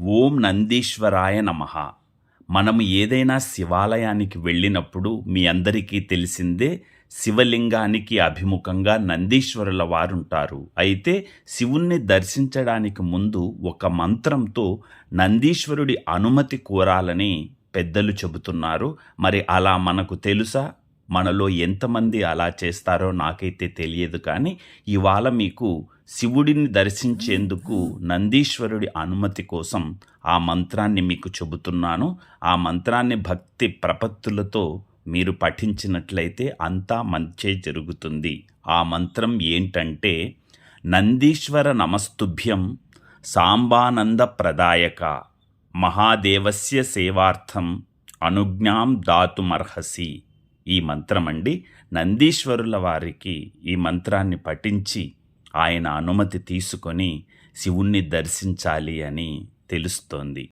ఓం నందీశ్వరాయ నమః. మనము ఏదైనా శివాలయానికి వెళ్ళినప్పుడు మీ అందరికీ తెలిసిందే, శివలింగానికి అభిముఖంగా నందీశ్వరుల వారుంటారు. అయితే శివుణ్ణి దర్శించడానికి ముందు ఒక మంత్రంతో నందీశ్వరుడి అనుమతి కోరాలని పెద్దలు చెబుతున్నారు. మరి అలా మనకు తెలుసా? మనలో ఎంతమంది అలా చేస్తారో నాకైతే తెలియదు. కానీ ఇవాళ మీకు శివుడిని దర్శించేందుకు నందీశ్వరుడి అనుమతి కోసం ఆ మంత్రాన్ని మీకు చెబుతున్నాను. ఆ మంత్రాన్ని భక్తి ప్రపత్తులతో మీరు పఠించినట్లయితే అంతా మంచే జరుగుతుంది. ఆ మంత్రం ఏంటంటే, నందీశ్వర నమస్తుభ్యం సాంబానంద ప్రదాయక మహాదేవస్య సేవార్థం అనుజ్ఞాం దాతుమర్హసి. ఈ మంత్రం అండి. నందీశ్వరుల వారికి ఈ మంత్రాన్ని పఠించి ఆయన అనుమతి తీసుకొని శివుణ్ణి దర్శించాలి అని తెలుస్తోంది.